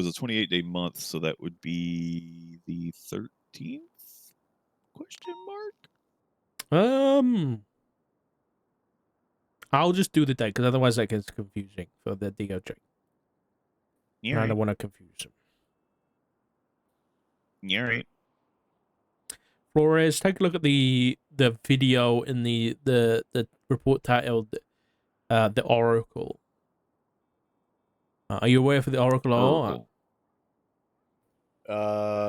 a 28-day month, so that would be the 13th? Question mark? I'll just do the date, because otherwise that gets confusing for the DOJ. Yeah, And I right. don't want to confuse them. Yeah, right. Flores, take a look at the video in the report titled "The Oracle." Are you aware for the Oracle? Oracle.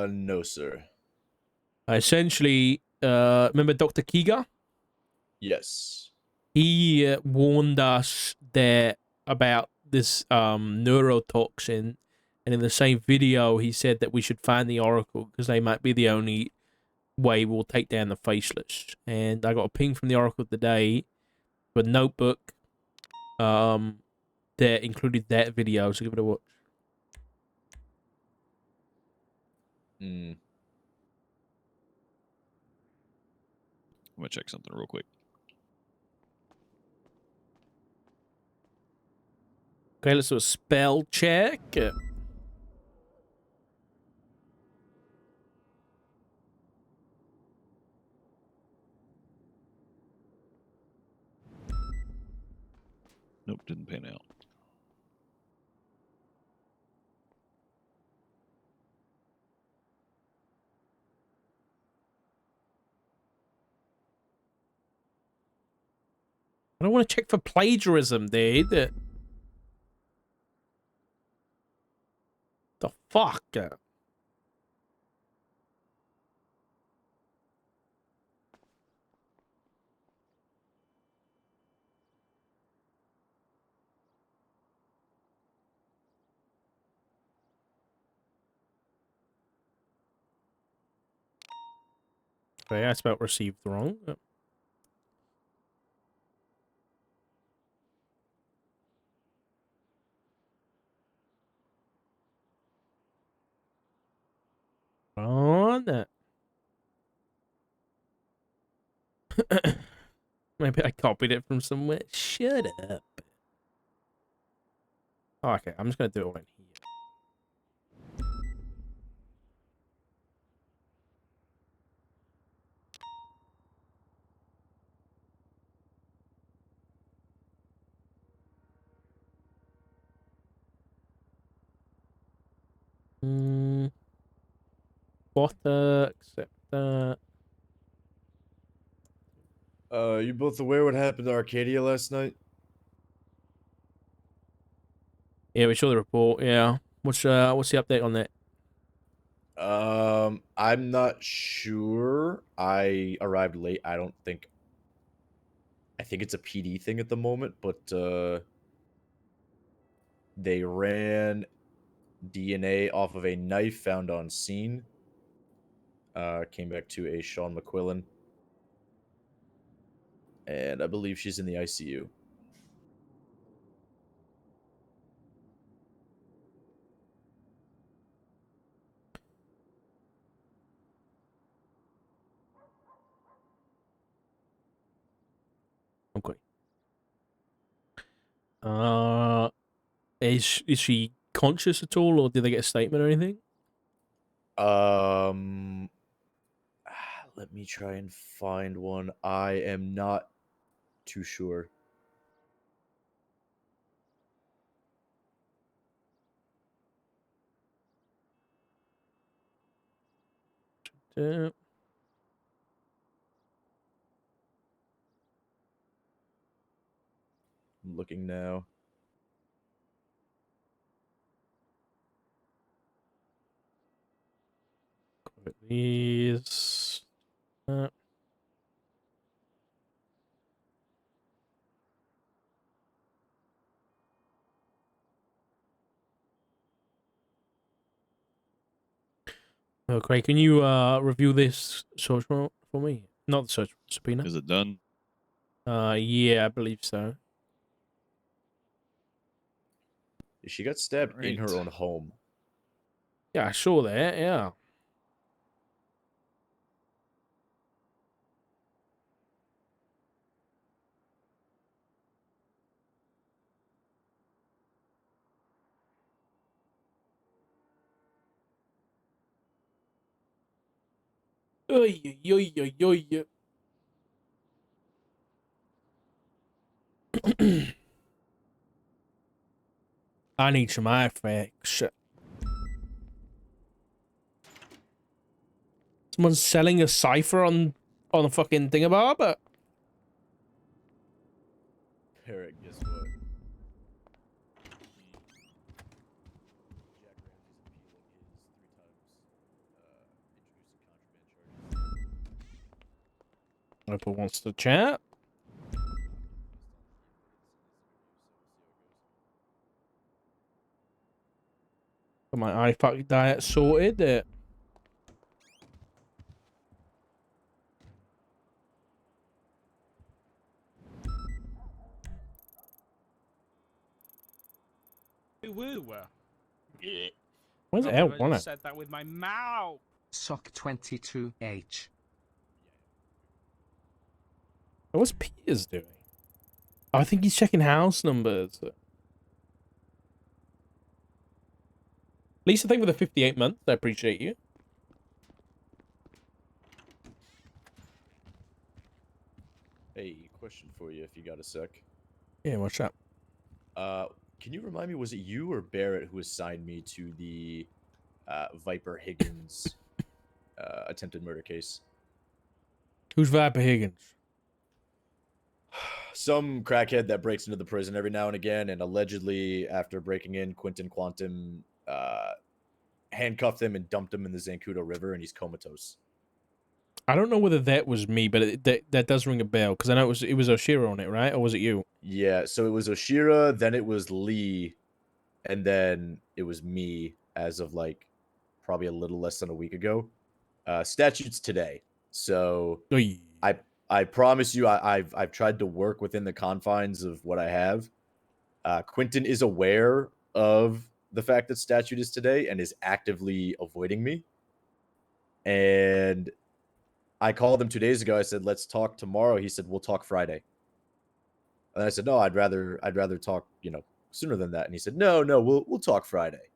No, sir. Essentially, remember Dr. Kiga? Yes. He warned us that about this neurotoxin, and in the same video, he said that we should find the Oracle because they might be the only way we'll take down the Faceless. And I got a ping from the Oracle today with a notebook that included that video, so give it a watch. I'm gonna check something real quick. Okay, let's do a spell check. Nope, didn't pan out. I don't want to check for plagiarism, dude. The fuck? Okay, I spelled received wrong. On that. Maybe I copied it from somewhere. Shut up. Oh, okay, I'm just gonna do it right here. What accept that. You both aware what happened to Arcadia last night? Yeah, we saw the report. Yeah, what's the update on that? I'm not sure. I arrived late. I think it's a PD thing at the moment, but they ran DNA off of a knife found on scene. Came back to a Sean McQuillan. And I believe she's in the ICU. Okay. Is she conscious at all, or did they get a statement or anything? Let me try and find one. I am not too sure. Yeah. I'm looking now. These. Okay, can you review this search warrant for me? Not the search subpoena. Is it done? Yeah, I believe so. She got stabbed in her Right. own home. Yeah, I saw that. Yeah. Oy, oy, oy, oy, oy. I need some iFix. Someone's selling a cipher on a fucking thingamabob. Eric, guess what? Jack Ramsey's appealing his 3 times introducing contraband charges. Apple wants to chat. Got my iFuck diet sorted. Woo. Where's Can't believe I L1 just at? said that with my mouth. Sock22H. What's Peters doing? Oh, I think he's checking house numbers. Lisa, thank you for the 58 months. I appreciate you. Hey, question for you if you got a sec. Yeah, what's up? Can you remind me, was it you or Barrett who assigned me to the Viper Higgins attempted murder case? Who's Viper Higgins? Some crackhead that breaks into the prison every now and again, and allegedly after breaking in, Quentin Quantum handcuffed him and dumped him in the Zancudo River, and he's comatose. I don't know whether that was me, but that does ring a bell because I know it was Oshiro on it, right? Or was it you? Yeah, so it was Oshira, then it was Lee, and then it was me as of like probably a little less than a week ago. Statutes today. So Oy. I promise you, I've tried to work within the confines of what I have. Quentin is aware of the fact that statute is today and is actively avoiding me. And I called him 2 days ago. I said, "Let's talk tomorrow." He said, "We'll talk Friday." And I said, "No, I'd rather talk, sooner than that." And he said, "No, we'll talk Friday."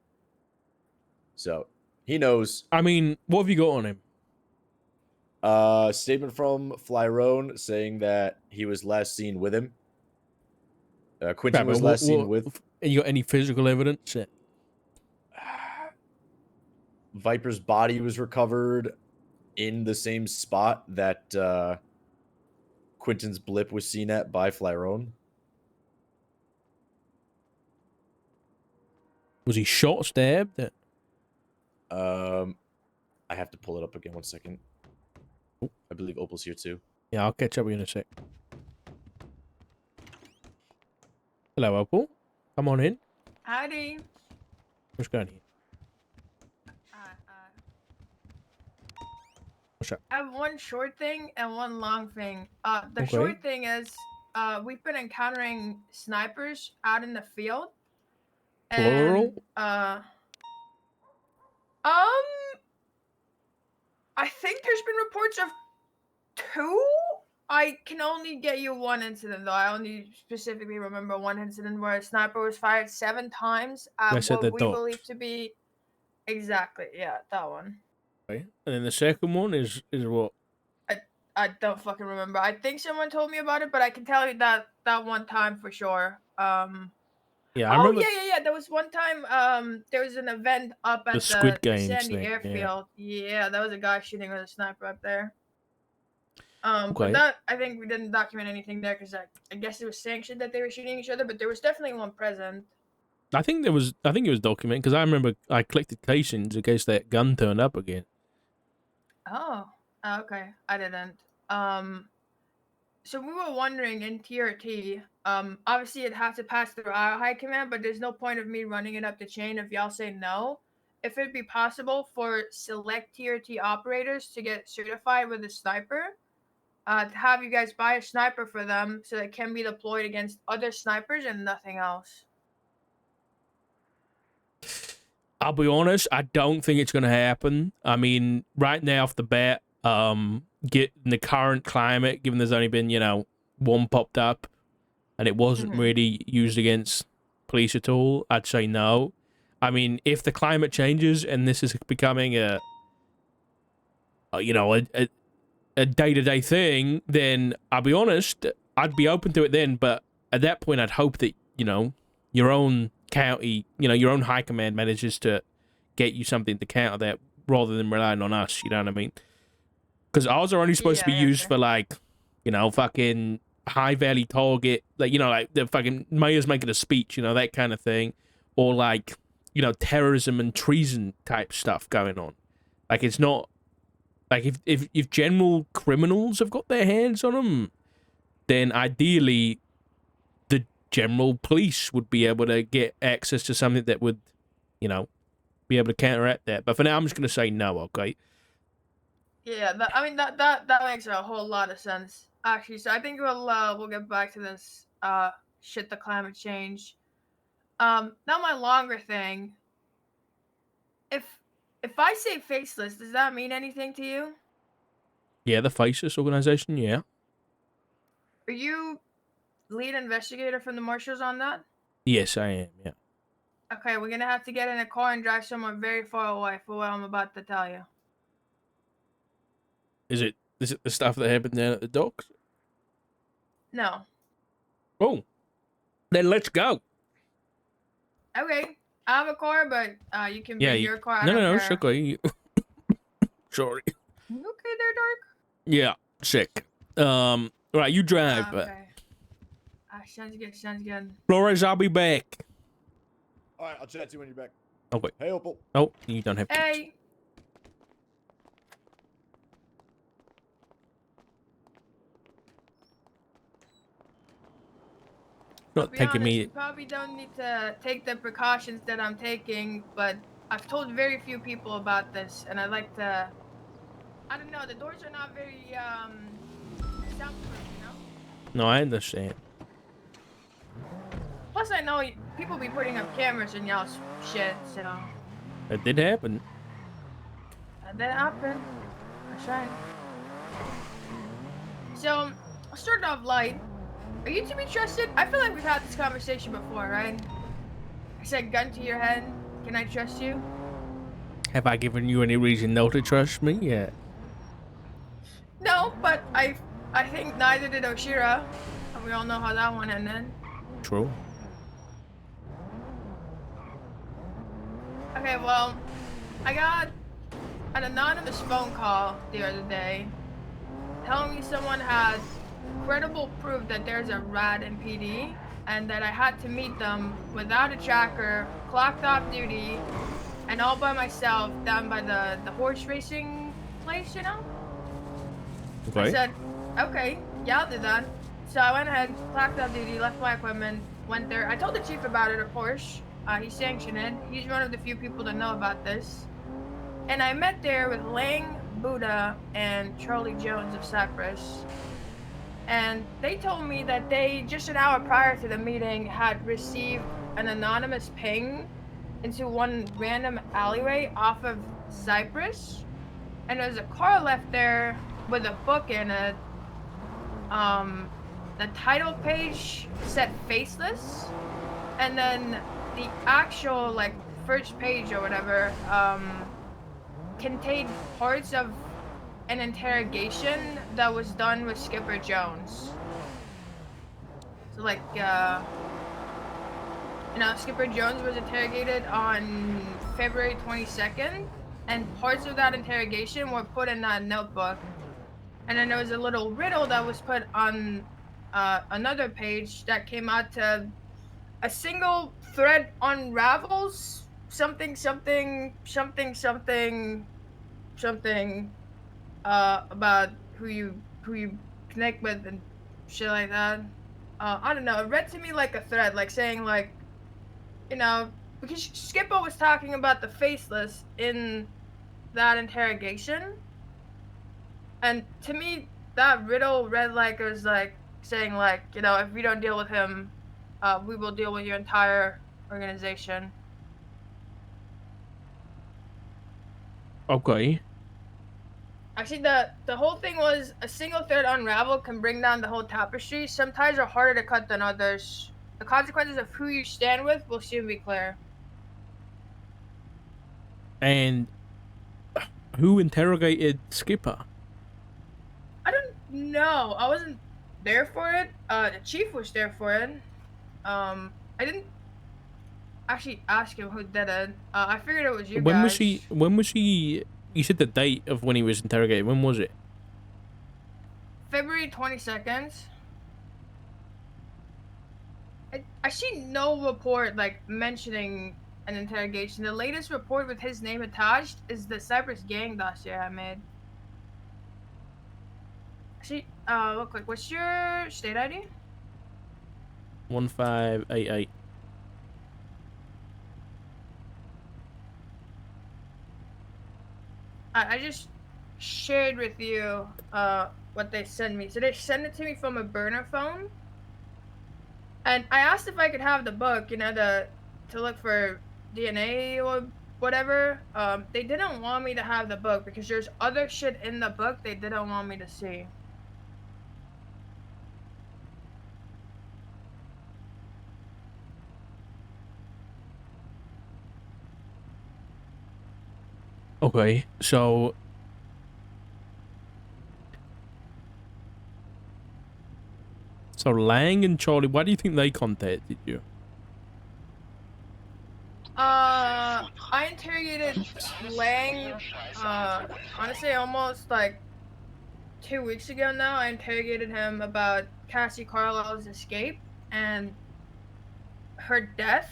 So he knows. I mean, what have you got on him? Statement from Flyrone saying that he was last seen with him. Quentin was last seen with. You got any physical evidence? Viper's body was recovered in the same spot that Quentin's blip was seen at by Flyrone. Was he shot, stabbed? I have to pull it up again. 1 second. I believe Opal's here too. Yeah, I'll catch up with you in a sec. Hello, Opal. Come on in. Howdy. What's going on here? What's up? I have one short thing and one long thing. The Okay. short thing is, we've been encountering snipers out in the field. Plural? And, I think there's been reports of 2. I can only get you one incident though. I only specifically remember one incident where a sniper was fired 7 times I at said what the we dot. believe to be exactly, yeah, that one. Okay. And then the second one is what? I don't fucking remember. I think someone told me about it, but I can tell you that one time for sure. Yeah, I remember Yeah. There was one time. There was an event up at the Squid the Games Sandy thing. Yeah. Airfield. Yeah, that was a guy shooting with a sniper up there. Okay. But that I think we didn't document anything there because I guess it was sanctioned that they were shooting each other, but there was definitely one present. I think it was documented because I remember I collected cations in case that gun turned up again. Oh, okay. I didn't. So we were wondering in TRT, obviously it'd have to pass through our high command, but there's no point of me running it up the chain if y'all say no. If it'd be possible for select TRT operators to get certified with a sniper, to have you guys buy a sniper for them so that it can be deployed against other snipers and nothing else. I'll be honest, I don't think it's going to happen. I mean, right now off the bat, get in the current climate, given there's only been, one popped up and it wasn't really used against police at all, I'd say no. I mean, if the climate changes and this is becoming you know, a day-to-day thing, then I'll be honest, I'd be open to it then. But at that point, I'd hope that, you know, your own county, you know, your own high command manages to get you something to counter that rather than relying on us. You know what I mean? Because ours are only supposed to be Yeah, used sure. for, like, you know, fucking high value target, like, you know, like the fucking mayor's making a speech, you know, that kind of thing, or like, you know, terrorism and treason type stuff going on. Like, it's not like if general criminals have got their hands on them, then ideally the general police would be able to get access to something that would, you know, be able to counteract that. But for now, I'm just gonna say no. Okay. Yeah, I mean that makes a whole lot of sense actually. So I think we'll get back to this shit, the climate change. Now my longer thing. If I say faceless, does that mean anything to you? Yeah, the Faceless organization. Yeah. Are you lead investigator from the marshals on that? Yes, I am. Yeah. Okay, we're gonna have to get in a car and drive somewhere very far away for what I'm about to tell you. Is it the stuff that happened down at the docks? No. Oh, then let's go. Okay, I have a car, but you can bring your car. I No, don't no, it's care. okay. Sorry. You okay there, Dark? Yeah, sick. Right, you drive. Okay. Sounds good. Sounds good. Flores, I'll be back. All right, I'll chat to you when you're back. Okay. Hey, Opal. Oh, you don't have to. Hey. Not I'll be taking honest, me. you probably don't need to take the precautions that I'm taking, but I've told very few people about this, and I'd like to. I don't know. The doors are not very soundproof, you know. No, I understand. Plus, I know people be putting up cameras in y'all's shit, so That did happen. that happened. That's right. So, I'll start off light. Are you to be trusted? I feel like we've had this conversation before, right? I said, gun to your head. Can I trust you? Have I given you any reason not to trust me yet? No, but I think neither did Oshira. And we all know how that one ended. True. Okay, well, I got an anonymous phone call the other day telling me someone had credible proof that there's a rat in PD and that I had to meet them without a tracker, clocked off duty, and all by myself down by the horse racing place, you know? Okay. I said, okay, yeah, I'll do that. So I went ahead, clocked off duty, left my equipment, went there. I told the chief about it, of course. He sanctioned it. He's one of the few people that know about this. And I met there with Lang, Buddha, and Charlie Jones of Cyprus. And they told me that they, just an hour prior to the meeting, had received an anonymous ping into one random alleyway off of Cyprus. And there's a car left there with a book in it. The title page said faceless. And then the actual, like, first page or whatever, contained parts of an interrogation that was done with Skipper Jones. So, like, Skipper Jones was interrogated on February 22nd, and parts of that interrogation were put in that notebook. And then there was a little riddle that was put on another page that came out to a single thread unravels something about who you connect with and shit like that. I don't know. It read to me like a thread, like saying like, because Skipper was talking about the faceless in that interrogation, and to me that riddle read like it was like saying like, if we don't deal with him, we will deal with your entire organization. Okay. Actually, the whole thing was a single thread unravel can bring down the whole tapestry. Some ties are harder to cut than others. The consequences of who you stand with will soon be clear. And who interrogated Skipper? I don't know. I wasn't there for it. The chief was there for it. I didn't actually ask him who did it. I figured it was you When guys. was he? When was he? You said the date of when he was interrogated. When was it? February 22nd. I see no report like mentioning an interrogation. The latest report with his name attached is the Cypress gang dossier I made. Actually, real quick, what's your state ID? 1588. I just shared with you what they sent me. So they sent it to me from a burner phone. And I asked if I could have the book, you know, to look for DNA or whatever. They didn't want me to have the book because there's other shit in the book they didn't want me to see. Okay, so Lang and Charlie, why do you think they contacted you? I interrogated Lang, honestly, almost like 2 weeks ago now. I interrogated him about Cassie Carlisle's escape and her death.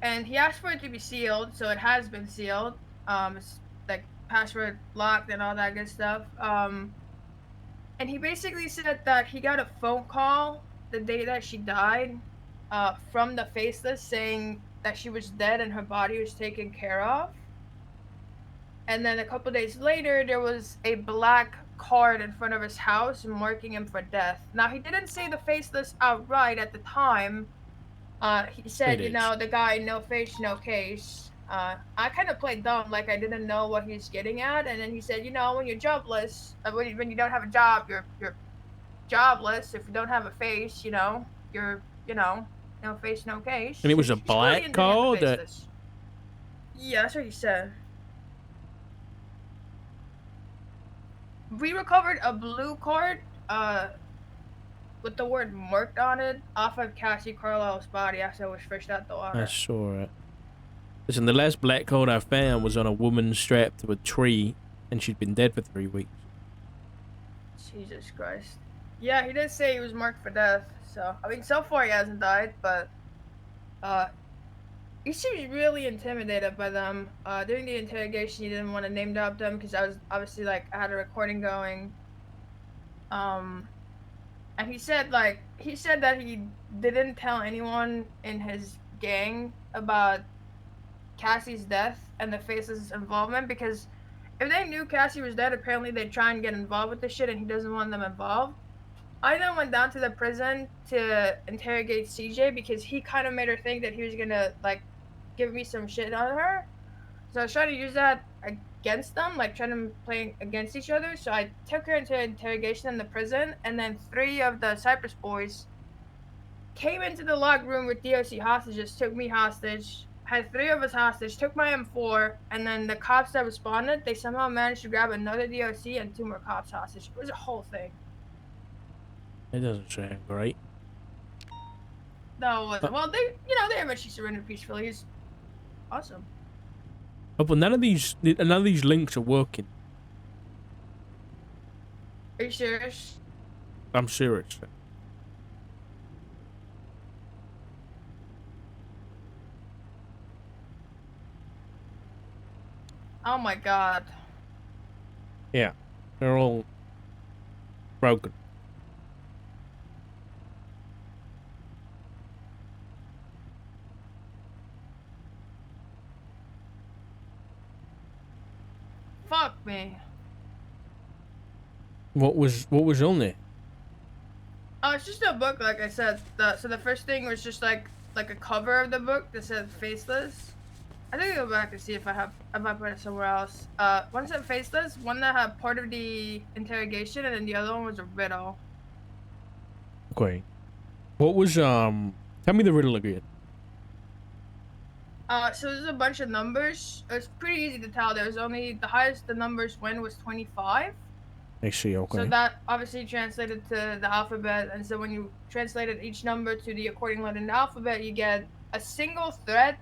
And he asked for it to be sealed, so it has been sealed. It's like password locked and all that good stuff. And he basically said that he got a phone call the day that she died, from the Faceless saying that she was dead and her body was taken care of. And then a couple days later, there was a black card in front of his house marking him for death. Now, he didn't say the Faceless outright at the time. He said, you know, the guy, no face, no case. I kind of played dumb, like I didn't know what he's getting at. And then he said, you know, when you're jobless, when you don't have a job, you're jobless. If you don't have a face, you know, you're, you know, no face, no case. And it was a black card? Yeah, that's what he said. We recovered a blue card, with the word marked on it off of Cassie Carlisle's body after it was fished out the water. I saw it. Listen, the last black card I found was on a woman strapped to a tree, and she'd been dead for 3 weeks. Jesus Christ. Yeah, he did say he was marked for death, so, I mean, so far he hasn't died, but, he seems really intimidated by them. During the interrogation, he didn't want to name drop them, because I was, obviously, like, I had a recording going. And he said that he didn't tell anyone in his gang about Cassie's death and the Faceless' involvement, because if they knew Cassie was dead, apparently they'd try and get involved with this shit, and he doesn't want them involved. I then went down to the prison to interrogate CJ because he kind of made her think that he was gonna, like, give me some shit on her. So I was trying to use that against them, like trying to play against each other. So I took her into interrogation in the prison, and then 3 of the Cypress boys came into the locked room with DOC hostages, took me hostage, had 3 of us hostage, took my M4, and then the cops that responded, they somehow managed to grab another DOC and 2 more cops hostage. It was a whole thing. It doesn't sound great. No, well, they eventually surrendered peacefully. It's awesome. Oh, but none of these links are working. Are you serious? I'm serious. Oh my god. Yeah, they're all broken. Fuck me. What was on there? Oh, it's just a book, like I said. So the first thing was just like a cover of the book that said Faceless. I think I'll go back and see if I put it somewhere else. One said Faceless, one that had part of the interrogation, and then the other one was a riddle. Okay. What was tell me the riddle again. So there's a bunch of numbers. It's pretty easy to tell. There's only the highest the numbers went was 25. Actually, So okay. that obviously translated to the alphabet, and so when you translated each number to the according letter in the alphabet, you get a single thread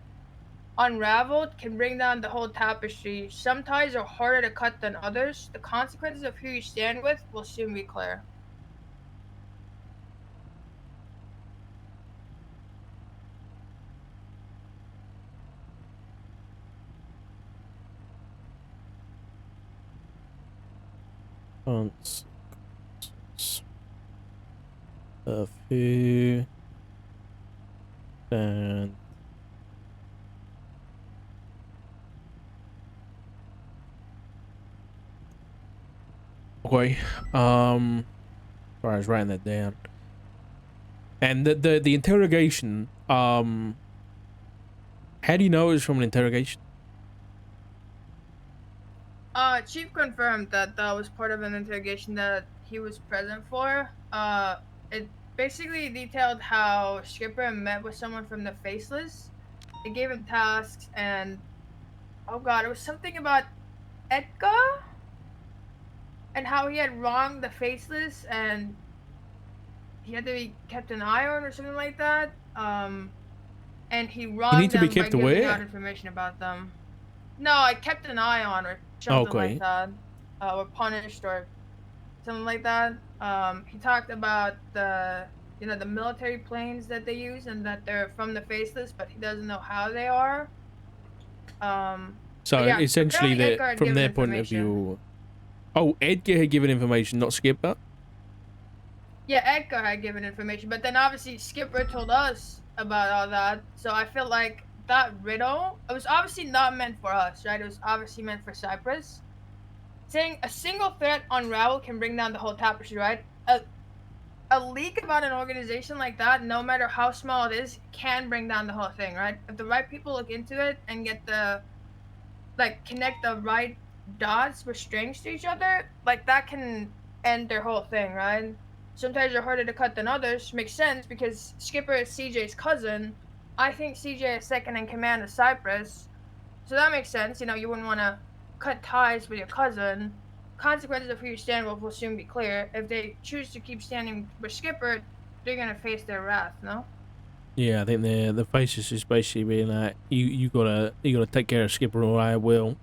unraveled can bring down the whole tapestry. Some ties are harder to cut than others. The consequences of who you stand with will soon be clear. Consequences of who and okay. Sorry, I was writing that down. And the interrogation. How do you know it was from an interrogation? Chief confirmed that that was part of an interrogation that he was present for. It basically detailed how Skipper met with someone from the Faceless. They gave him tasks, and oh god, it was something about Edgar and how he had wronged the Faceless, and he had to be kept an eye on or something like that. And he wronged to be them by kept giving out aware? information about them. No, I kept an eye on or something Okay. like that, or punished or something like that. He talked about the military planes that they use and that they're from the Faceless, but he doesn't know how they are. So But yeah, essentially, apparently Edgar had from given their point of information. view. Oh, Edgar had given information, not Skipper. Yeah, Edgar had given information, but then obviously Skipper told us about all that. So I feel like that riddle, it was obviously not meant for us, right? It was obviously meant for Cyprus. Saying a single threat unraveled can bring down the whole tapestry, right? A leak about an organization like that, no matter how small it is, can bring down the whole thing, right? If the right people look into it and get connect the right dots with strings to each other, like that can end their whole thing, right? Sometimes they're harder to cut than others. Makes sense because Skipper is CJ's cousin. I think CJ is second in command of Cyprus. So that makes sense. You wouldn't want to cut ties with your cousin. Consequences of who you stand with will soon be clear. If they choose to keep standing with Skipper, they're gonna face their wrath. No. Yeah, I think the Faceless is basically being like, you gotta take care of Skipper, or I will.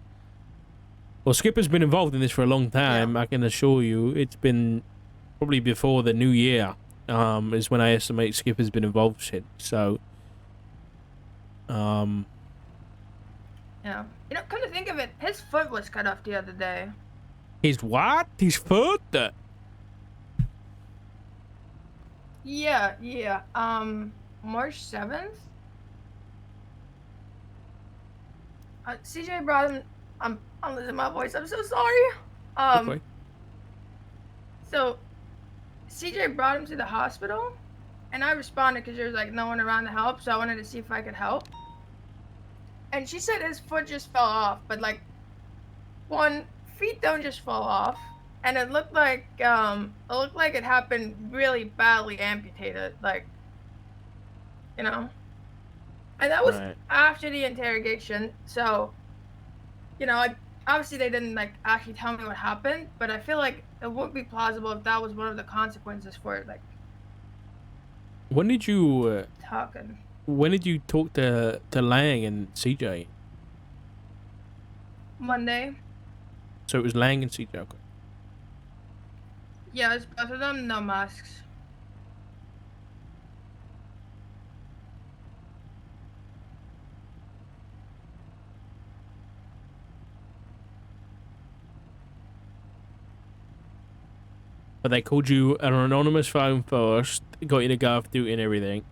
Well, Skipper's been involved in this for a long time. Yeah. I can assure you, it's been probably before the new year. Is when I estimate Skipper's been involved since. So, Yeah. Come to think of it, his foot was cut off the other day. his what? His foot? Yeah. March 7th. CJ brought him. I'm losing my voice. I'm so sorry. Okay. So CJ brought him to the hospital, and I responded because there was no one around to help, so I wanted to see if I could help. And she said his foot just fell off, but one, feet don't just fall off, and it looked like it happened really badly amputated, and that was Right. after the interrogation. So, obviously they didn't actually tell me what happened, but I feel like it would be plausible if that was one of the consequences for it, When did you talking. when did you talk to Lang and CJ? Monday. So it was Lang and CJ. Okay. Yeah, it's both of them, no masks. But they called you an anonymous phone first, got you to go off duty and everything.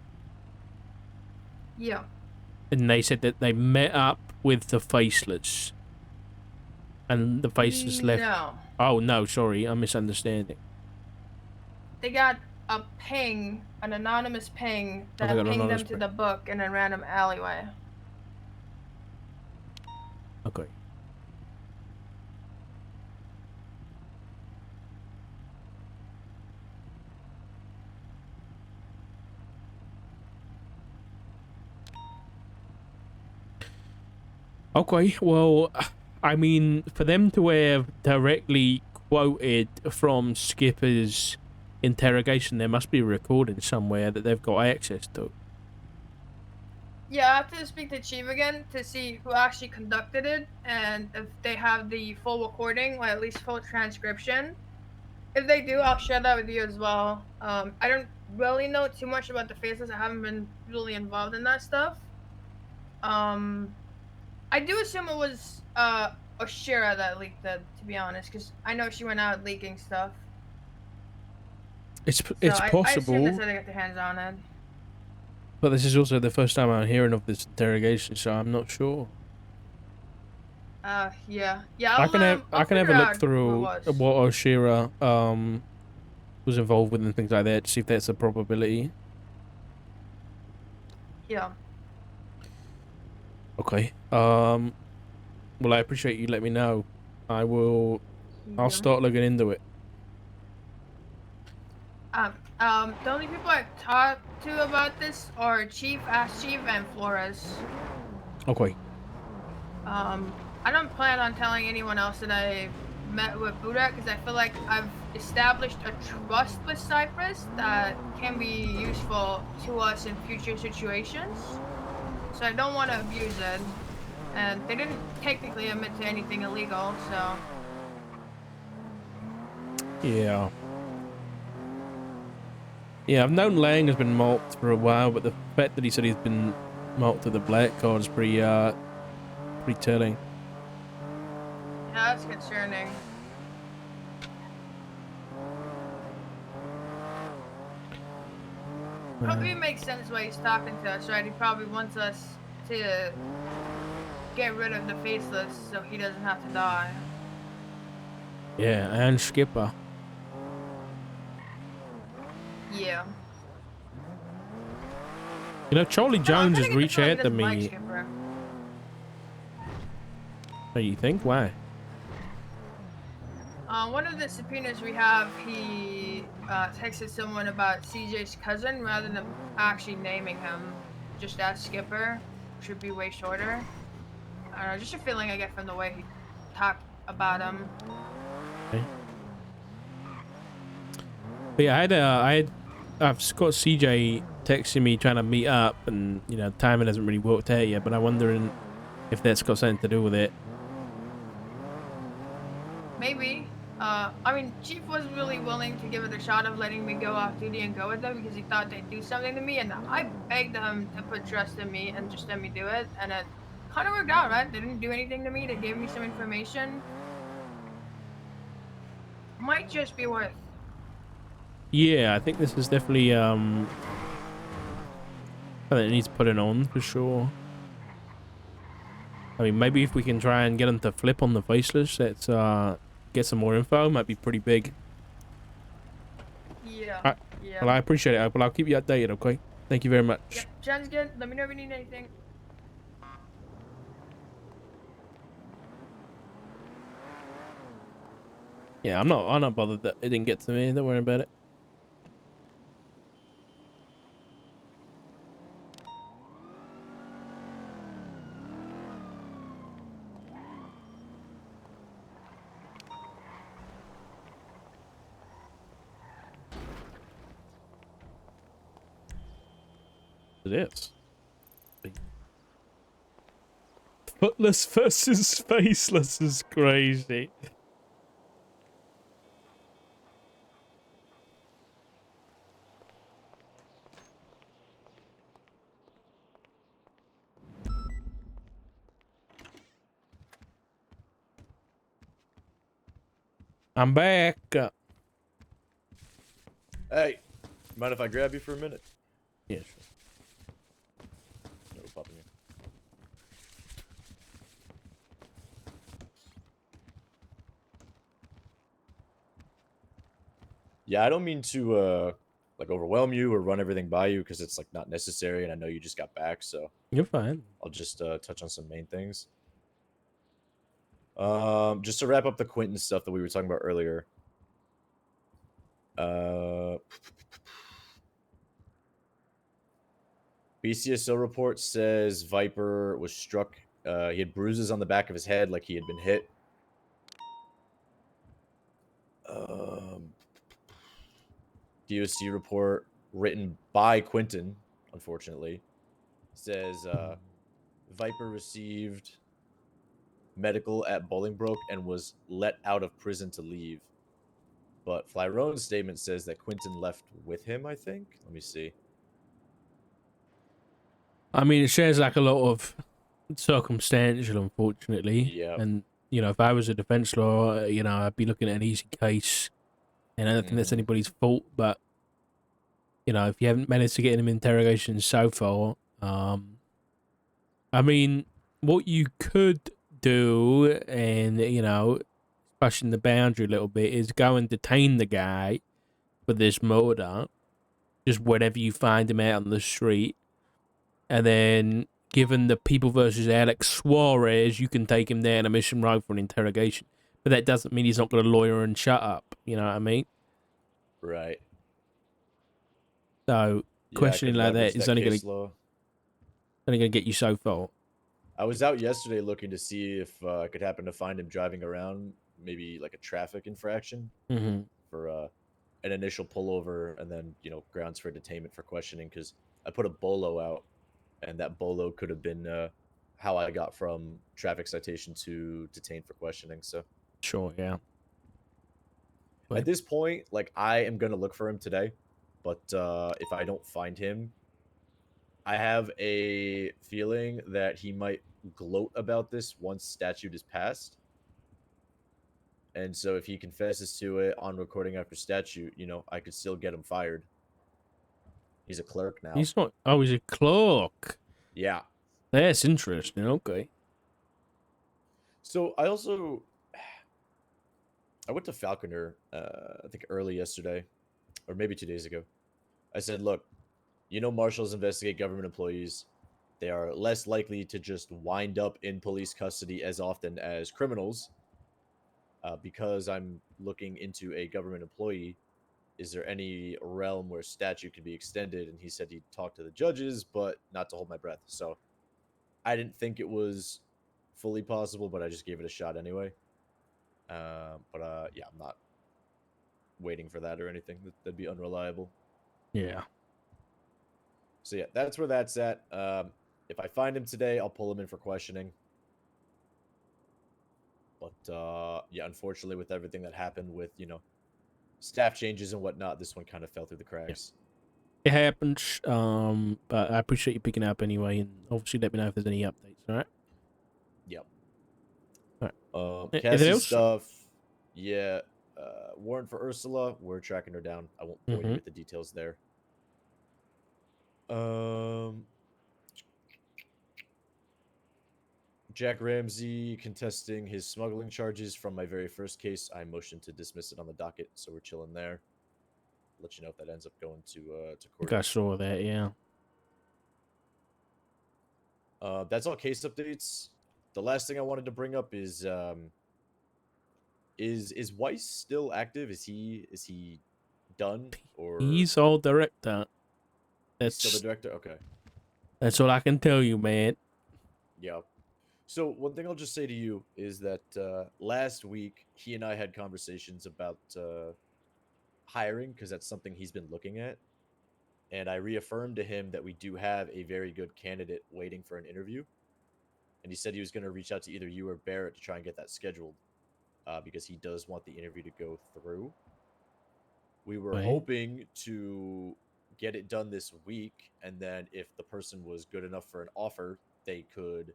Yeah. And they said that they met up with the Faceless. And the Faceless left. No. Oh, no, sorry, I'm misunderstanding. They got a ping, an anonymous ping, Oh, they that got an pinged them anonymous to ping. the book in a random alleyway. Okay. Okay, well, I mean, for them to have directly quoted from Skipper's interrogation, there must be a recording somewhere that they've got access to. Yeah, I have to speak to Chief again to see who actually conducted it and if they have the full recording or at least full transcription. If they do, I'll share that with you as well. I don't really know too much about the faces. I haven't been really involved in that stuff. I do assume it was Oshira that leaked it, to be honest, because I know she went out leaking stuff. It's So I assume possible, that's how they got their hands on it. but this is also the first time I'm hearing of this interrogation, so I'm not sure. Yeah. Yeah, I can have I'll a figure look out through who it was. what Oshira was involved with and things like that to see if that's a probability. Yeah. Okay. Well, I appreciate you letting me know. I'll Yeah. start looking into it. The only people I've talked to about this are Chief, Ask Chief, and Flores. Okay. I don't plan on telling anyone else that I met with Buddha because I feel like I've established a trust with Cypress that can be useful to us in future situations. So I don't want to abuse it. And they didn't technically admit to anything illegal, so... Yeah. Yeah, I've known Lang has been marked for a while, but the fact that he said he's been marked to the black card is pretty telling. Yeah, that's concerning. Probably makes sense why he's talking to us, right? He probably wants us to get rid of the faceless so he doesn't have to die. Yeah, and Skipper. Yeah. You know, Charlie Jones has reached out to me. What do you think? Why? One of the subpoenas we have, he texted someone about CJ's cousin rather than actually naming him. Just as Skipper, should be way shorter. I don't know, just a feeling I get from the way he talked about him. Okay. But yeah, I've got CJ texting me trying to meet up, and you know, timing hasn't really worked out yet. But I'm wondering if that's got something to do with it. Maybe. I mean, Chief was really willing to give it a shot of letting me go off duty and go with them because he thought they'd do something to me, and I begged them to put trust in me and just let me do it, and it kind of worked out, right? They didn't do anything to me. They gave me some information. Might just be worth. Yeah, I think this is definitely something that needs putting on for sure. I mean, maybe if we can try and get them to flip on the faceless, let's get some more info. Might be pretty big. Yeah. Yeah. Well, I appreciate it. Well, I'll keep you updated. Okay. Thank you very much. Yep, sounds good. Let me know if you need anything. Yeah, I'm not bothered that it didn't get to me. Don't worry about it. It is. Footless versus faceless is crazy. I'm back. Hey, mind if I grab you for a minute? Yeah, sure. No, popping in. Yeah, I don't mean to like overwhelm you or run everything by you because it's like not necessary, and I know you just got back, so You're fine. I'll just touch on some main things. Just to wrap up the Quentin stuff that we were talking about earlier. BCSO report says Viper was struck He had bruises on the back of his head, like he had been hit. DOC report written by Quentin, unfortunately, says Viper received medical at Bolingbroke and was let out of prison to leave. But Flyrone's statement says that Quentin left with him, I think. Let me see. I mean, it shares like a lot of circumstantial, unfortunately. Yep. And, you know, if I was a defense lawyer, you know, I'd be looking at an easy case. And I don't think that's Mhm. anybody's fault. But, you know, if you haven't managed to get him interrogation so far, I mean, what you could do, and, you know, pushing the boundary a little bit, is go and detain the guy for this murder, just whenever you find him out on the street. And then, given the People versus Alex Suarez, you can take him there in a mission road for an interrogation. But that doesn't mean he's not going to lawyer and shut up. You know what I mean? Right. So Yeah, I questioning could like leverage that is that only case law. going to get you so far. I was out yesterday looking to see if I could happen to find him driving around, maybe like a traffic infraction Mm-hmm. for an initial pullover and then, grounds for detainment for questioning, because I put a bolo out, and that bolo could have been how I got from traffic citation to detained for questioning. So Sure, yeah. at this point, like, I am going to look for him today, but if I don't find him, I have a feeling that he might gloat about this once statute is passed. And so if he confesses to it on recording after statute, I could still get him fired. He's a clerk now. He's not. Oh, he's a clerk. Yeah. That's interesting. Okay. So I went to Falconer, I think early yesterday, or maybe 2 days ago. I said, look, marshals investigate government employees. They are less likely to just wind up in police custody as often as criminals. Because I'm looking into a government employee, is there any realm where statute can be extended? And he said he'd talk to the judges, but not to hold my breath. So I didn't think it was fully possible, but I just gave it a shot anyway. Yeah, I'm not waiting for that or anything. That'd be unreliable. Yeah. So yeah, that's where that's at. If I find him today, I'll pull him in for questioning. But yeah, unfortunately, with everything that happened with staff changes and whatnot, this one kind of fell through the cracks. It happens. But I appreciate you picking up anyway, and obviously let me know if there's any updates. All right. Yep. All right. Anything Cassie else? stuff. Yeah. Warrant for Ursula. We're tracking her down. I won't bore you with the details there. Jack Ramsey contesting his smuggling charges from my very first case. I motioned to dismiss it on the docket, so we're chilling there. Let you know if that ends up going to I court. think I saw that. Yeah. That's all case updates. The last thing I wanted to bring up is Weiss still active? Is he done, or He's all director. he's still the director? Okay. That's all I can tell you, man. Yeah. So one thing I'll just say to you is that last week he and I had conversations about hiring, because that's something he's been looking at. And I reaffirmed to him that we do have a very good candidate waiting for an interview. And he said he was going to reach out to either you or Barrett to try and get that scheduled, because he does want the interview to go through. We were hoping to get it done this week, and then if the person was good enough for an offer, they could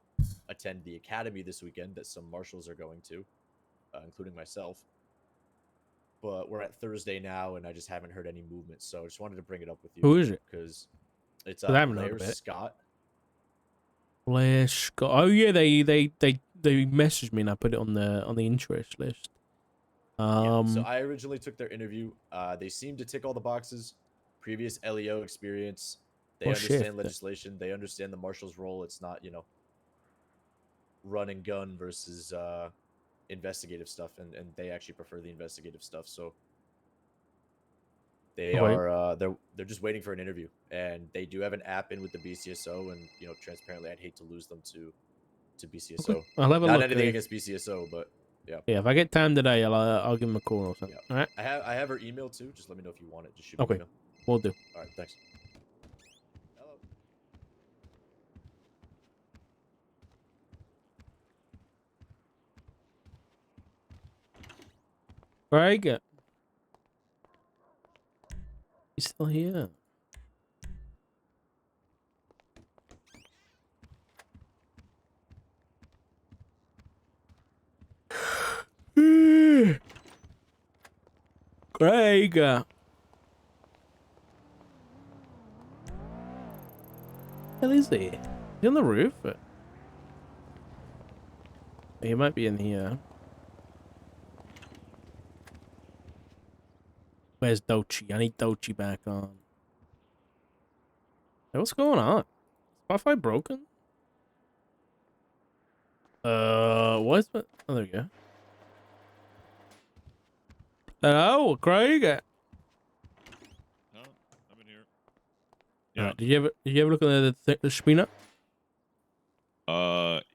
attend the academy this weekend that some marshals are going to, including myself. But we're at Thursday now, and I just haven't heard any movement, so I just wanted to bring it up with you. Who is it? Because it's I haven't heard Blair of it. Scott. Blair Scott. Oh yeah, they messaged me and I put it on the interest list. Yeah, so I originally took their interview. They seem to tick all the boxes. Previous LEO experience. They understand legislation. They understand the marshal's role. It's not, run and gun versus investigative stuff, and they actually prefer the investigative stuff. So they are they're just waiting for an interview, and they do have an app in with the BCSO, and transparently, I'd hate to lose them to to BCSO. I'll have a Not look. anything eh? against BCSO, but yeah. Yeah, if I get time today, I'll give him a call or something. Yeah. All right, I have her email too. Just let me know if you want it. Just shoot me Okay. an email. we'll do. All right, thanks. Hello. Craig, he's still here. Craig. Hell is he? He on the roof? He might be in here. Where's Dochi? I need Dochi back on. Hey, what's going on? Spotify broken? What's the... Oh, there we go. Hello, Craig. No, I'm in here. Yeah. Alright, did you ever look at the screener?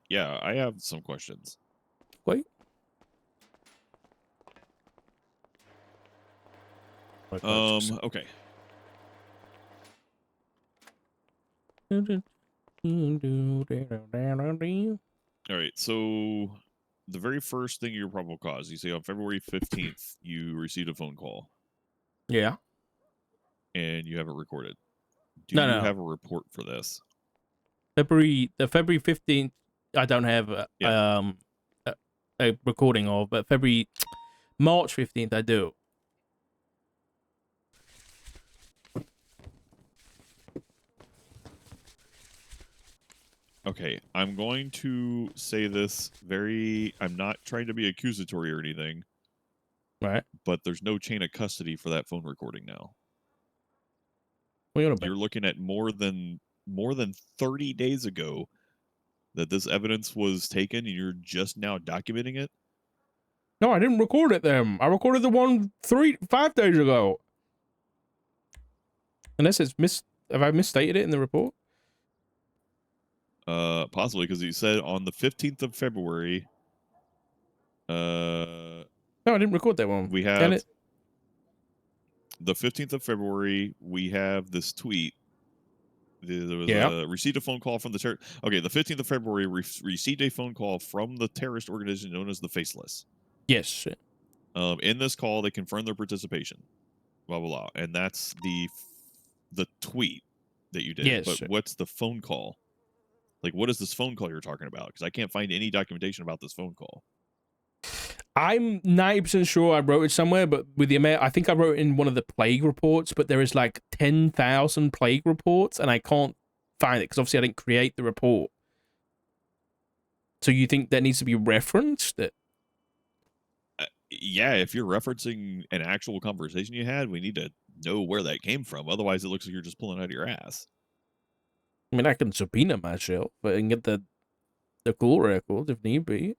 Yeah, I have some questions. Wait. Okay. All right. So the very first thing your probable cause, you say on February 15th, you received a phone call Yeah. and you have it recorded. Do No, you no. have a report for this? February 15th, I don't have Yeah. a recording of, but March 15th, I do. Okay, I'm going to say this I'm not trying to be accusatory or anything, Right. but there's no chain of custody for that phone recording now. What are you on You're about? looking at more than 30 days ago that this evidence was taken and you're just now documenting it. No, I didn't record it then. I recorded the one 5 days ago. Unless have I misstated it in the report? Possibly because you said on the 15th of February, No, I didn't record that one. we Damn have it. the 15th of February, we have this tweet. There was Yeah. received a phone call from the Okay, the 15th of February, received a phone call from the terrorist organization known as the Faceless. Yes. In this call, they confirmed their participation. Blah blah blah, and that's the tweet that you did. Yes. But what's the phone call? Like, what is this phone call you're talking about? Because I can't find any documentation about this phone call. I'm 90% sure I wrote it somewhere, but with the amount, I think I wrote it in one of the plague reports, but there is like 10,000 plague reports, and I can't find it because obviously I didn't create the report. So you think that needs to be referenced? Yeah, if you're referencing an actual conversation you had, we need to know where that came from. Otherwise, it looks like you're just pulling out of your ass. I mean, I can subpoena myself, but I can get the call records if need be.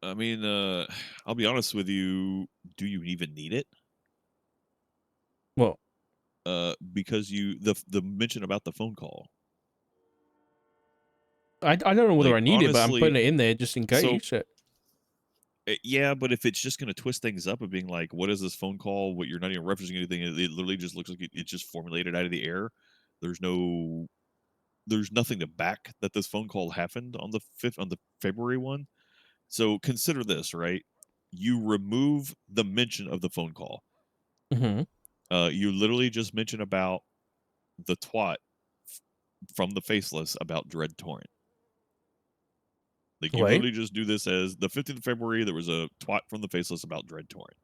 I mean, I'll be honest with you. Do you even need it? Well, Because the mention about the phone call. I don't know whether Like, I need it, but I'm honestly, putting it in there just in case. Yeah, but if it's just going to twist things up and being like, what is this phone call? What, you're not even referencing anything. It literally just looks like it's just formulated out of the air. There's nothing to back that this phone call happened on the February one. So consider this, right? You remove the mention of the phone call. Mm-hmm. You literally just mention about the twat from the Faceless about Dread Torrent. Like, you literally just do this as the 15th of February, there was a twat from the Faceless about Dread Torrent.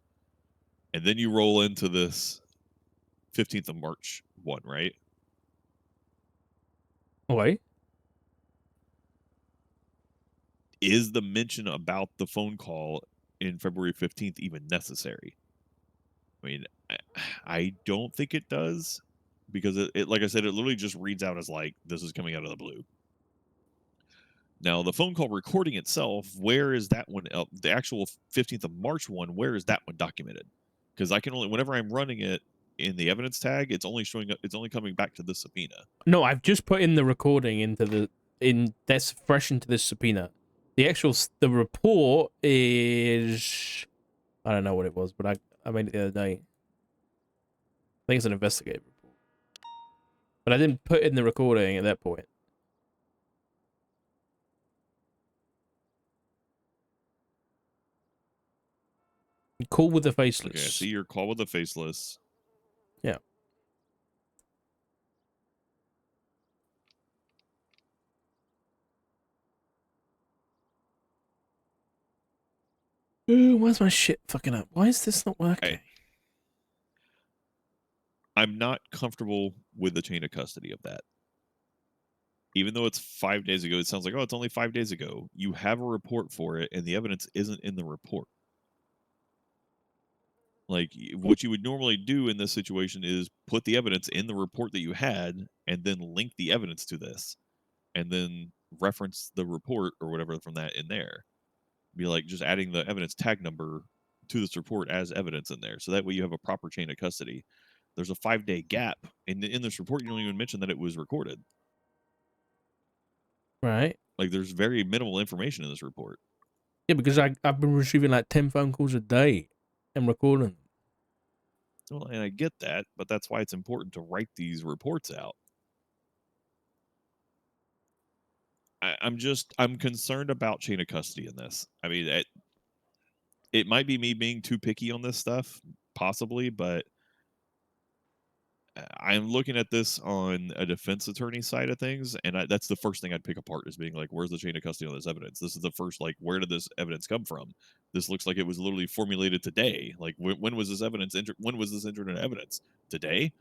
And then you roll into this 15th of March one, right? Wait. Is the mention about the phone call in February 15th even necessary? I mean, I don't think it does, because it like I said, it literally just reads out as like, this is coming out of the blue. Now, the phone call recording itself, where is that one? The actual 15th of March one, where is that one documented? Because I can only, whenever I'm running it in the evidence tag, it's only showing up. It's only coming back to the subpoena. No, I've just put in the recording into the that's fresh into this subpoena. The actual the report is I don't know what it was, but I made it the other day. I think it's an investigative report, but I didn't put in the recording at that point. Call with the faceless. Okay, I see your call with the faceless. Yeah. Ooh, why's my shit fucking up? Why is this not working? I'm not comfortable with the chain of custody of that. Even though it's 5 days ago, it sounds like, oh, it's only 5 days ago. You have a report for it, and the evidence isn't in the report. Like, what you would normally do in this situation is put the evidence in the report that you had, and then link the evidence to this, and then reference the report or whatever from that in there. Be like just adding the evidence tag number to this report as evidence in there. So that way you have a proper chain of custody. There's a 5-day gap. And in this report, you don't even mention that it was recorded. Right. Like, there's very minimal information in this report. Yeah, because I've been receiving like 10 phone calls a day and recording them. Well, and I get that, but that's why it's important to write these reports out. I'm concerned about chain of custody in this. I mean, it might be me being too picky on this stuff, possibly, but I'm looking at this on a defense attorney side of things, and that's the first thing I'd pick apart is being like, where's the chain of custody on this evidence? This is the first, like, where did this evidence come from? This looks like it was literally formulated today. Like, when was this evidence entered? When was this entered into evidence? Today?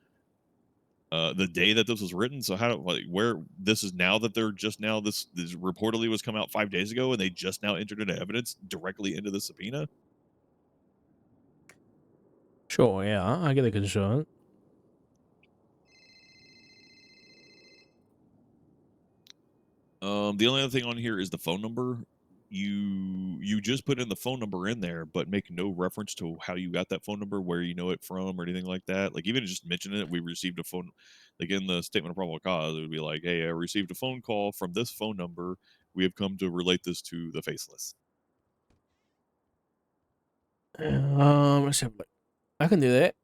The day that this was written. So where this is now that they're just now this reportedly was come out 5 days ago, and they just now entered into evidence directly into the subpoena. Sure, yeah, I get the concern. The only other thing on here is the phone number. You just put in the phone number in there, but make no reference to how you got that phone number, where you know it from, or anything like that. Like, even just mentioning it, we received a phone. Like, in the statement of probable cause, it would be like, "Hey, I received a phone call from this phone number. We have come to relate this to the faceless." Let's have a look. I can do that.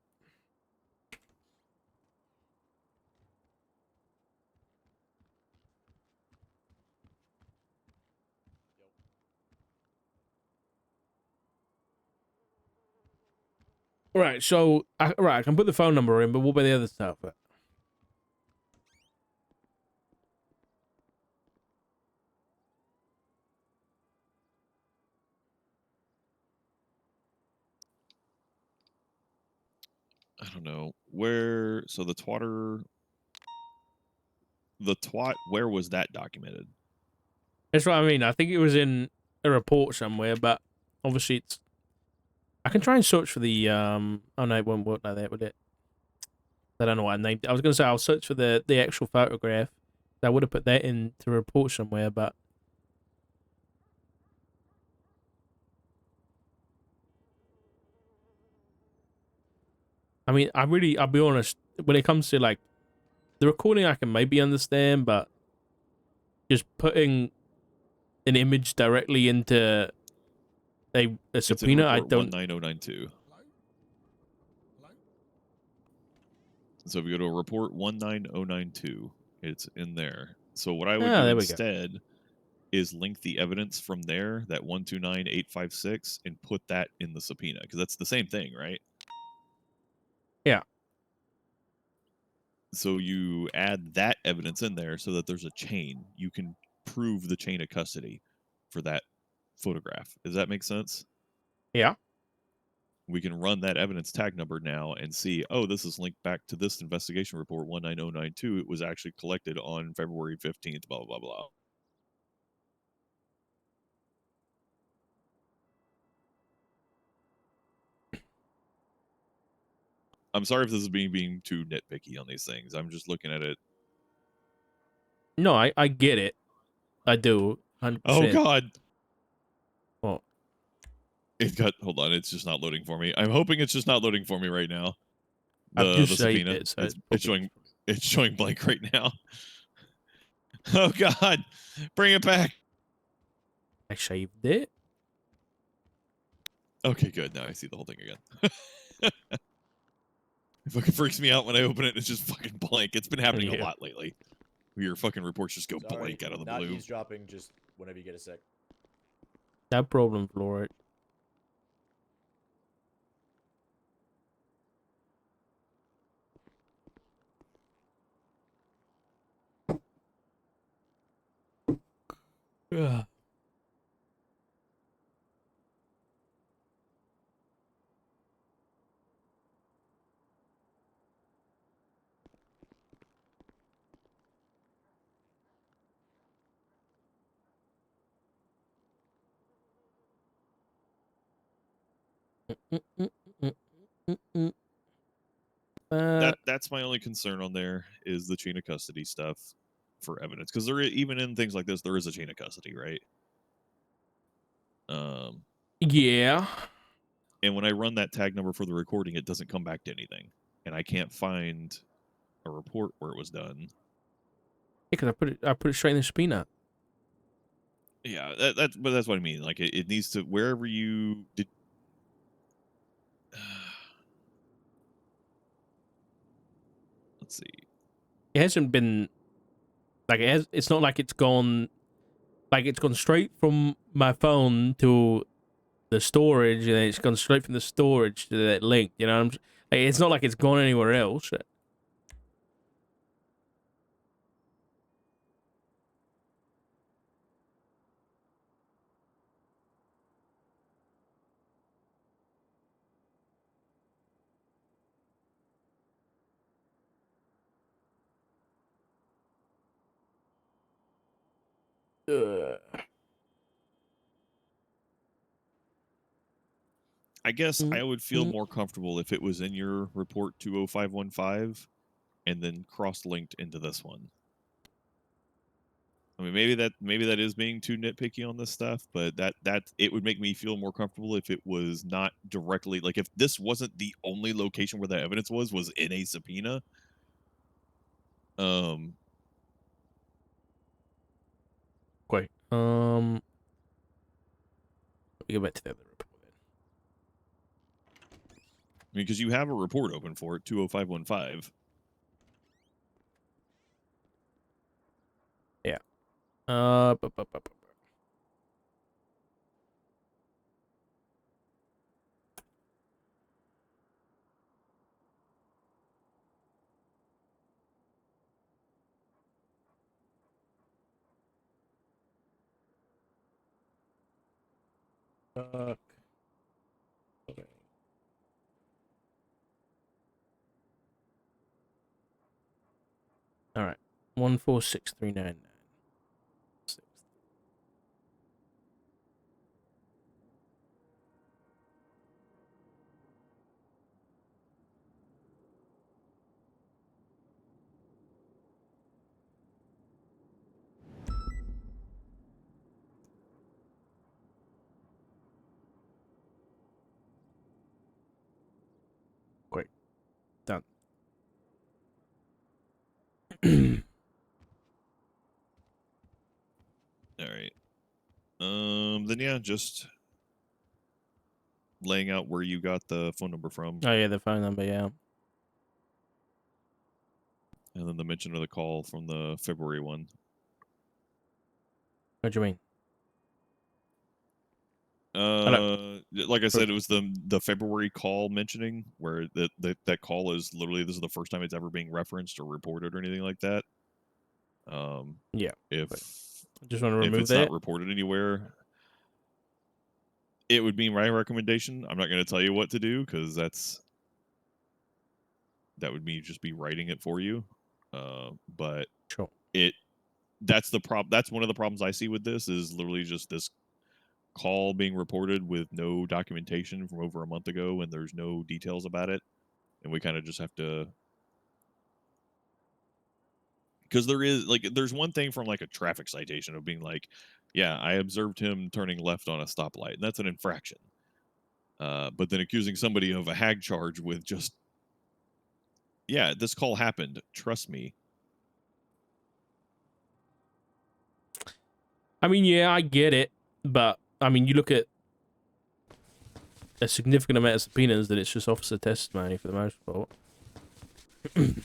Right, so I can put the phone number in, but what about the other stuff? I don't know where. So the twat. Where was that documented? That's what I mean. I think it was in a report somewhere, but obviously it's. I can try and search for the Oh no, it won't work like that, would it? I don't know what I named it. I was gonna say I'll search for the actual photograph. I would have put that into a report somewhere, but I mean, I'll be honest, when it comes to like the recording, I can maybe understand, but just putting an image directly into a subpoena, I don't. 19092. So if you go to report 19092, it's in there. So what I would do There we go. instead is link the evidence from there, that 129856, and put that in the subpoena, because that's the same thing, right? Yeah. So you add that evidence in there so that there's a chain. You can prove the chain of custody for that photograph. Does that make sense? Yeah. We can run that evidence tag number now and see, oh, this is linked back to this investigation report 19092. It was actually collected on February 15th, blah, blah, blah. I'm sorry if this is being too nitpicky on these things. I'm just looking at it. No, I get it. I do. 100%. Oh, God. What? Hold on. It's just not loading for me. I'm hoping it's just not loading for me right now. I've The just saved subpoena. it, so It's showing blank right now. Oh God, bring it back. I saved it. Okay, good. Now I see the whole thing again. It fucking freaks me out when I open it. It's just fucking blank. It's been happening a Yeah. lot lately. Your fucking reports just go Sorry, blank out of the not blue. eavesdropping. Just whenever you get a sec. No problem, Floyd. Yeah. That's my only concern on there is the chain of custody stuff for evidence, because even in things like this there is a chain of custody, right? Yeah. And when I run that tag number for the recording, it doesn't come back to anything, and I can't find a report where it was done. Because I put it straight in the subpoena. Yeah, but that's what I mean. Like it needs to, wherever you did. Let's see. It hasn't been like it's not like it's gone straight from my phone to the storage, and then it's gone straight from the storage to that link. You know, like, it's not like it's gone anywhere else. I guess I would feel more comfortable if it was in your report 20515 and then cross-linked into this one. I mean, maybe that is being too nitpicky on this stuff, but that it would make me feel more comfortable if it was not directly, like if this wasn't the only location where the evidence was in a subpoena. Wait. Let me go back to the other report then. I mean, because you have a report open for it, 20515. Yeah. Okay. All right. 146399. Great. Done. All right. Then yeah, just laying out where you got the phone number from, Oh yeah, the phone number. Yeah. and then the mention of the call from the February one. What do you mean? Like I said, it was the February call mentioning where that call is literally, this is the first time it's ever being referenced or reported or anything like that. Yeah. If I just want to remove it's that. not reported anywhere, it would be my recommendation. I'm not going to tell you what to do, because that would be just be writing it for you. But Sure. that's the problem. That's one of the problems I see with this, is literally just this call being reported with no documentation from over a month ago, and there's no details about it, and we kind of just have to, because there's one thing from like a traffic citation of being like, yeah, I observed him turning left on a stoplight, and that's an infraction. But then accusing somebody of a hag charge with just yeah, this call happened. Trust me. I mean, yeah, I get it, but I mean, you look at a significant amount of subpoenas that it's just officer testimony for the most part.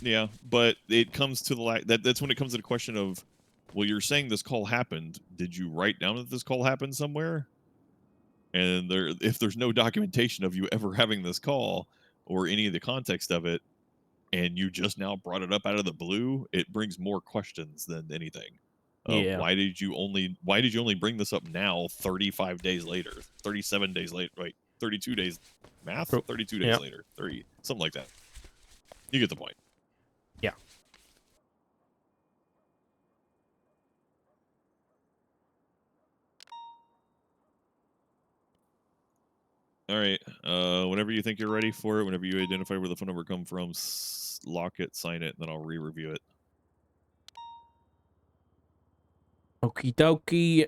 Yeah, but it comes to the that's when it comes to the question of, well, you're saying this call happened. Did you write down that this call happened somewhere? And if there's no documentation of you ever having this call or any of the context of it, and you just now brought it up out of the blue, it brings more questions than anything. Yeah. Why did you only bring this up now, 35 days later, 37 days later, wait, 32 days, math, 32 days Yeah. later, 30, something like that. You get the point. Yeah. All right. Whenever you think you're ready for it, whenever you identify where the phone number come from, lock it, sign it, and then I'll re-review it. Okie dokie.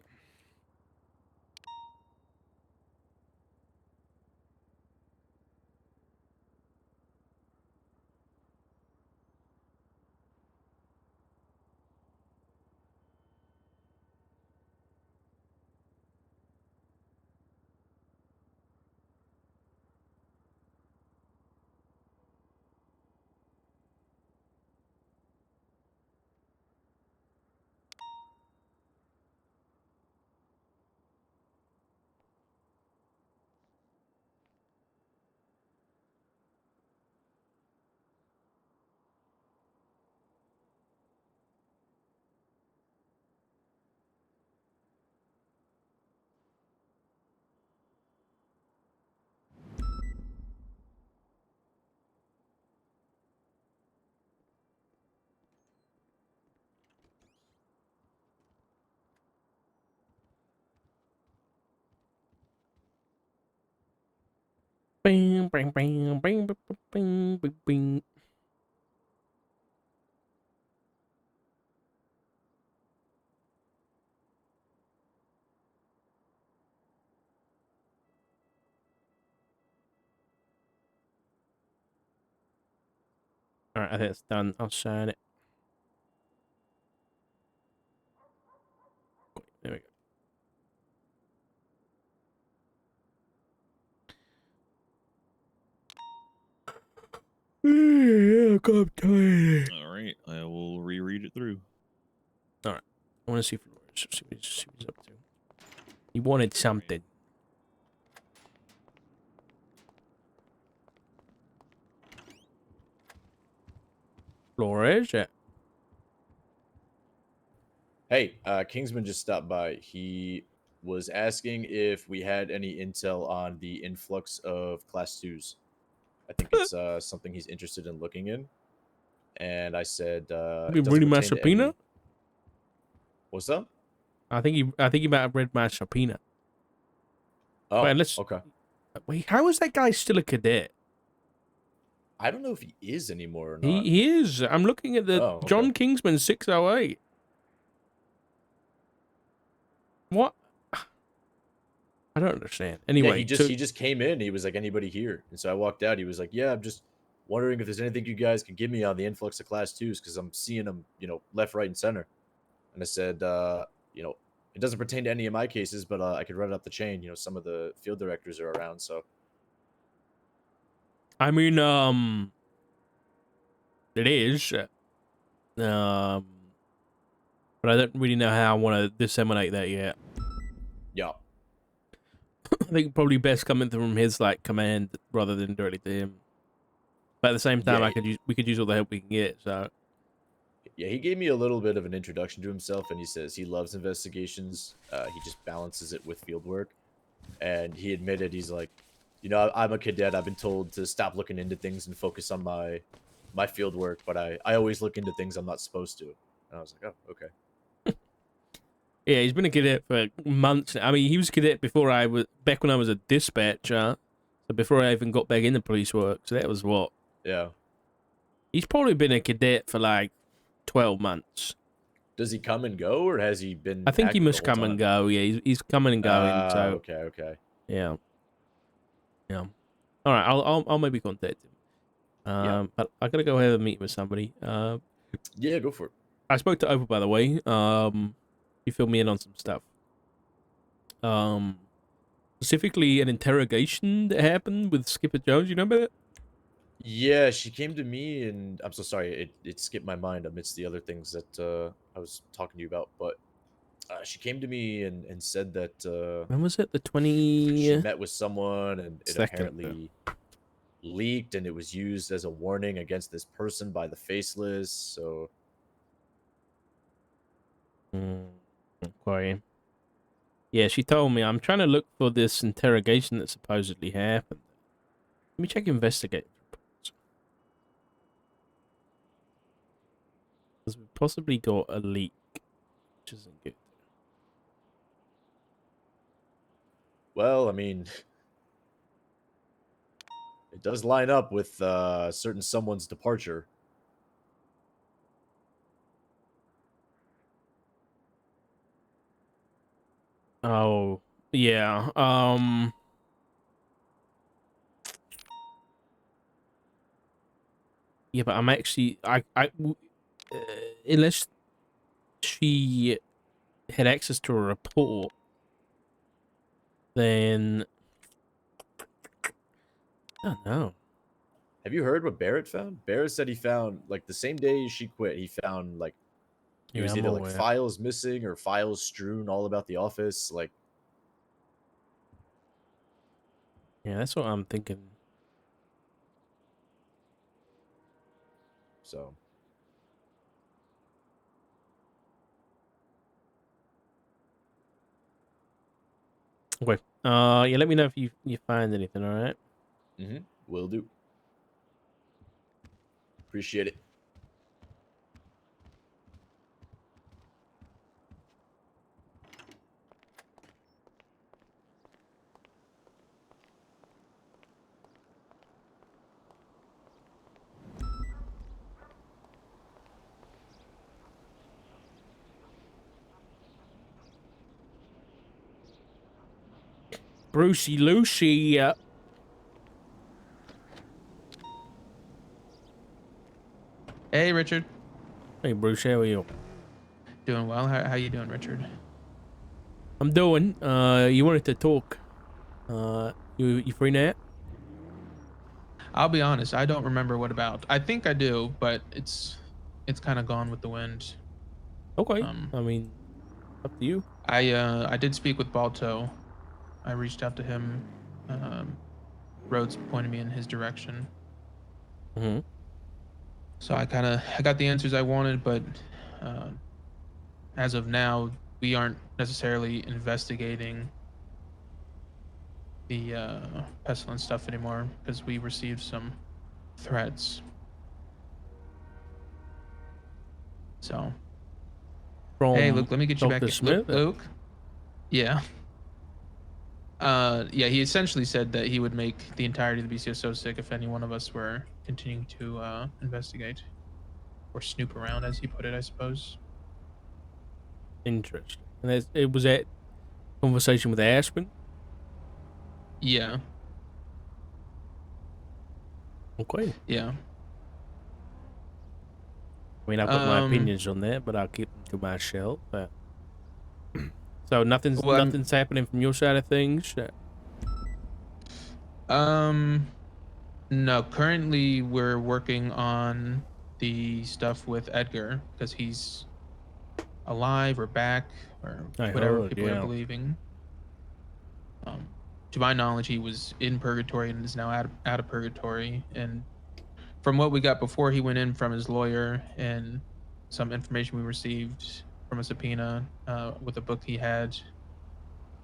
Bing, bing, bing, bing, bing, bing, bing, bing. All right, I think it's done. I'll sign it. There we go. Yeah, I'm tired. All right. I will reread it through. All right. I want to see Flores. See what he's up to. He wanted something. Flores? Yeah. Hey, Kingsman just stopped by. He was asking if we had any intel on the influx of Class 2s. I think it's something he's interested in looking in. And I said, You it doesn't reading my pertain to subpoena? any... What's up? I think you might have read my subpoena. Oh, Wait, let's. okay. Wait, how is that guy still a cadet? I don't know if he is anymore or He not. he is. I'm looking at the Oh, okay. John Kingsman 608. What? I don't understand. Anyway, Yeah, he just came in. He was like, anybody here? And so I walked out. He was like, yeah, I'm just wondering if there's anything you guys can give me on the influx of Class 2s because I'm seeing them, left, right, and center. And I said, it doesn't pertain to any of my cases, but I could run it up the chain. Some of the field directors are around, so. I mean, it is. But I don't really know how I want to disseminate that yet. Yeah. I think probably best coming from his command rather than directly to him. But at the same time, Yeah. we could use all the help we can get. So Yeah, he gave me a little bit of an introduction to himself, and he says he loves investigations. He just balances it with field work. And he admitted, he's like, I'm a cadet. I've been told to stop looking into things and focus on my field work, but I always look into things I'm not supposed to. And I was like, oh, okay. yeah, he's been a cadet for months now. I mean, he was a cadet back when I was a dispatcher. So before I even got back into police work. So that was what? Yeah. He's probably been a cadet for 12 months. Does he come and go, or has he been? I think he active the must whole come time? and go. Yeah, he's coming and going. So okay. yeah. All right, I'll maybe contact him. But I gotta go ahead and meet with somebody. Yeah, go for it. I spoke to Opal, by the way. He filled me in on some stuff. Specifically an interrogation that happened with Skipper Jones. You know about it? Yeah, she came to me, and I'm so sorry. It skipped my mind amidst the other things that I was talking to you about. But she came to me and said that When was it? The she 22nd. met with someone, and it apparently leaked, and it was used as a warning against this person by the Faceless. So Okay. Yeah, she told me. I'm trying to look for this interrogation that supposedly happened. Let me check investigate reports. Because we possibly got a leak, which isn't good. well, I mean, it does line up with certain someone's departure. Oh, yeah. Yeah, but I'm actually unless she had access to a report, then I don't know. Have you heard what Barrett found? Barrett said he found, like, the same day she quit, he found, like, it Yeah, was I'm either, like, aware. files missing or files strewn all about the office. Like, Yeah, that's what I'm thinking. so. Okay. Yeah, let me know if you find anything, all right? Will do. Appreciate it. Brucey Lucy. Hey, Richard. Hey, Bruce, how are you? Doing well. How you doing, Richard? I'm doing. You wanted to talk. You free now? I'll be honest. I don't remember what about. I think I do, but it's kind of gone with the wind. Okay. Um, I mean, up to you. I did speak with Balto. I reached out to him. Rhodes pointed me in his direction. Mm-hmm. So I got the answers I wanted, but uh, as of now, we aren't necessarily investigating the pestilence stuff anymore because we received some threats. So From hey, Luke, let me get you Dr. back in. Smith. Luke? Yeah. Yeah, he essentially said that he would make the entirety of the BCSO sick if any one of us were continuing to investigate or snoop around, as he put it, I suppose. Interesting. And it was that conversation with Aspen. Yeah. Okay. Yeah. I mean, I've got my opinions on that, but I'll keep them to myself. So nothing's happening from your side of things. No. Currently, we're working on the stuff with Edgar because he's alive or back or whatever people are believing. To my knowledge, he was in purgatory and is now out of purgatory. And from what we got before he went in from his lawyer and some information we received from a subpoena with a book he had,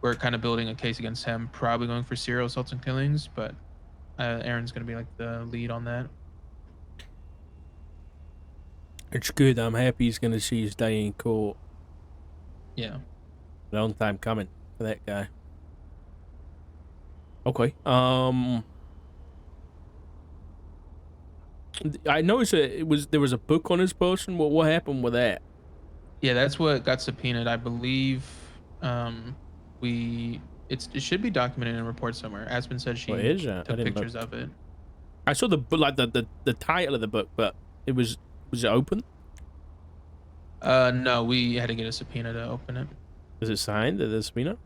we're kind of building a case against him, probably going for serial assaults and killings, but Aaron's going to be like the lead on that. It's good. I'm happy he's going to see his day in court. Yeah. Long time coming for that guy. Okay. I noticed that there was a book on his person. What happened with that? Yeah, that's what got subpoenaed. I believe it should be documented in a report somewhere. Aspen said she took pictures of it. I saw the like the title of the book, but was it open? No, we had to get a subpoena to open it. Is it signed? The subpoena?